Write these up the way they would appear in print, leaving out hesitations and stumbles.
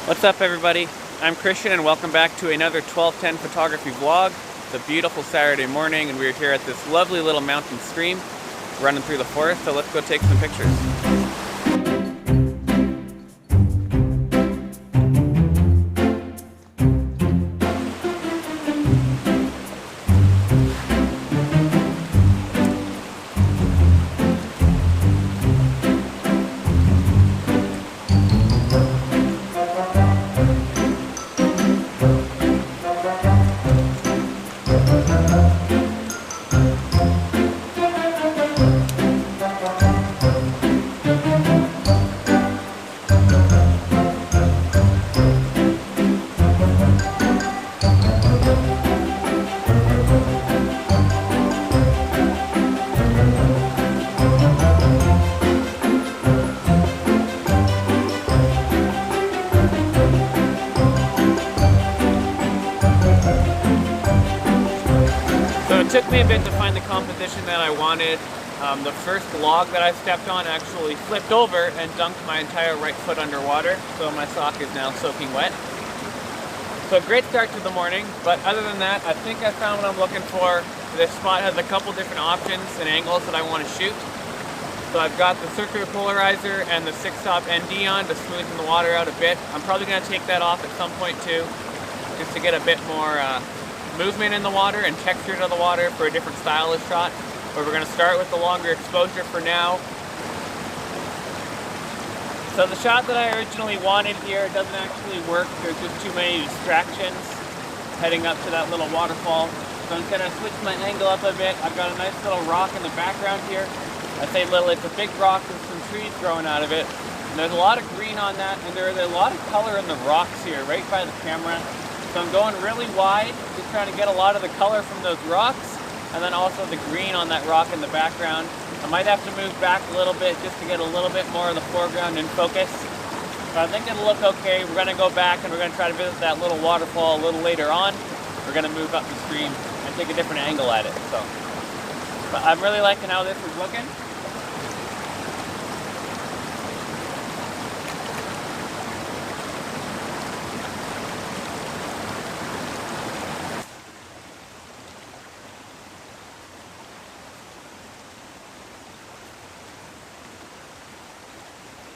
What's up, everybody? I'm Christian and welcome back to another 1210 photography vlog. It's a beautiful Saturday morning and we're here at this lovely little mountain stream running through the forest, so let's go take some pictures. It took me a bit to find the composition that I wanted. The first log that I stepped on actually flipped over and dunked my entire right foot underwater, so my sock is now soaking wet. So great start to the morning, but other than that, I think I found what I'm looking for. This spot has a couple different options and angles that I want to shoot. So I've got the circular polarizer and the 6-stop ND on to smoothen the water out a bit. I'm probably going to take that off at some point too, just to get a bit more movement in the water and texture to the water for a different style of shot. But we're going to start with the longer exposure for now. So the shot that I originally wanted here doesn't actually work. There's just too many distractions heading up to that little waterfall. So I'm going to switch my angle up a bit. I've got a nice little rock in the background here. I say little, it's a big rock with some trees growing out of it. And there's a lot of green on that, and there's a lot of color in the rocks here, right by the camera. So I'm going really wide, just trying to get a lot of the color from those rocks, and then also the green on that rock in the background. I might have to move back a little bit just to get a little bit more of the foreground in focus. But I think it'll look okay. We're going to go back and we're going to try to visit that little waterfall a little later on. We're going to move up the stream and take a different angle at it. But I'm really liking how this is looking.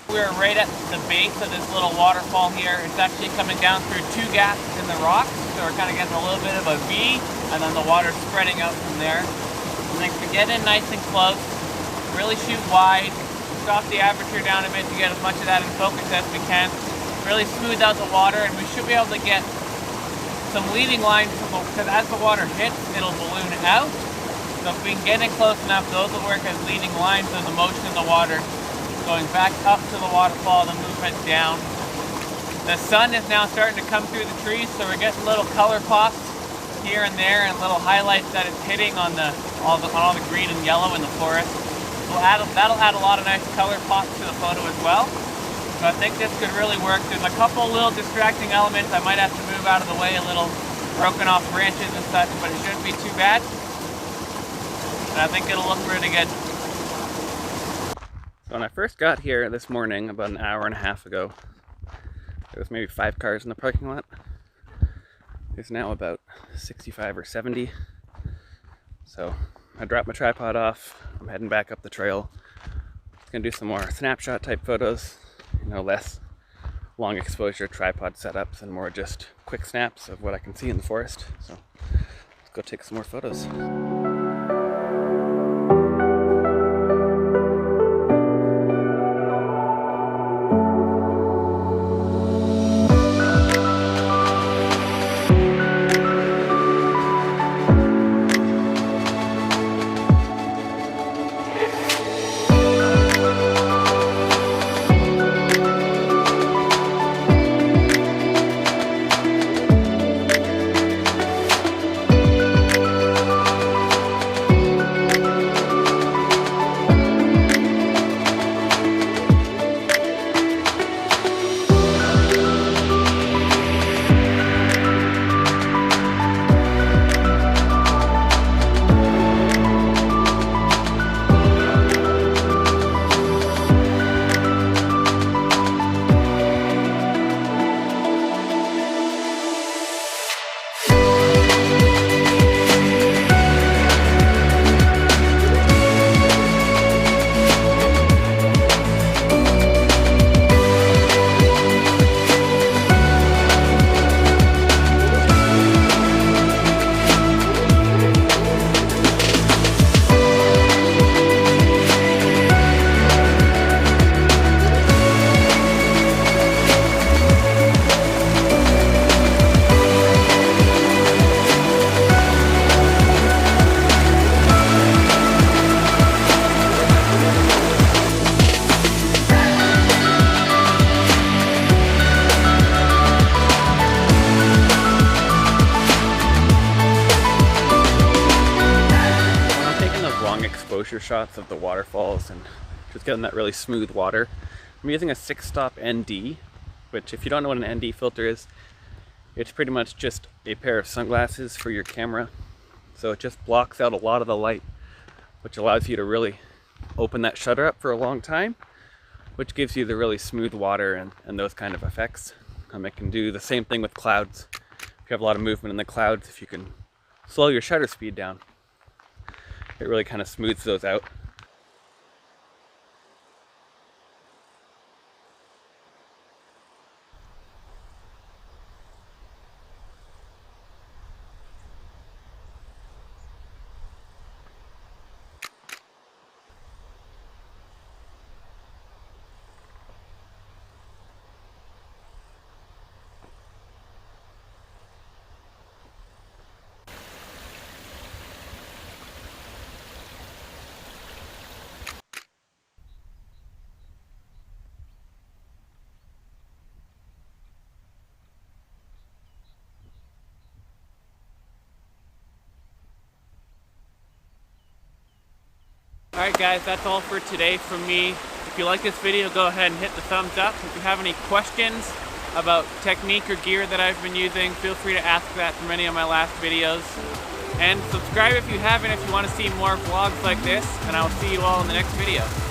We're right at the base of this little waterfall here. It's actually coming down through two gaps in the rocks, so we're kind of getting a little bit of a V, and then the water spreading out from there. And then to get in nice and close, really shoot wide, stop the aperture down a bit to get as much of that in focus as we can. Really smooth out the water, and we should be able to get some leading lines from because as the water hits, it'll balloon out. So if we can get in close enough, those will work as leading lines of the motion in the water, going back up to the waterfall, the movement down. The sun is now starting to come through the trees, so we're getting little color pops here and there and little highlights that it's hitting on all the green and yellow in the forest. So that'll add a lot of nice color pops to the photo as well. So I think this could really work. There's a couple little distracting elements. I might have to move out of the way a little, broken off branches and such, but it shouldn't be too bad. And I think it'll look really good. So when I first got here this morning, about an hour and a half ago, there was maybe 5 cars in the parking lot. There's now about 65 or 70. So I dropped my tripod off. I'm heading back up the trail. I'm gonna do some more snapshot type photos, less long exposure tripod setups and more just quick snaps of what I can see in the forest. So let's go take some more photos. exposure shots of the waterfalls and just getting that really smooth water. I'm using a 6-stop ND, which if you don't know what an ND filter is, it's pretty much just a pair of sunglasses for your camera. So it just blocks out a lot of the light, which allows you to really open that shutter up for a long time, which gives you the really smooth water and those kind of effects. It can do the same thing with clouds. If you have a lot of movement in the clouds, if you can slow your shutter speed down, it really kind of smooths those out. Alright guys, that's all for today from me. If you like this video, go ahead and hit the thumbs up. If you have any questions about technique or gear that I've been using, feel free to ask that from any of my last videos. And subscribe if you haven't, if you want to see more vlogs like this, and I'll see you all in the next video.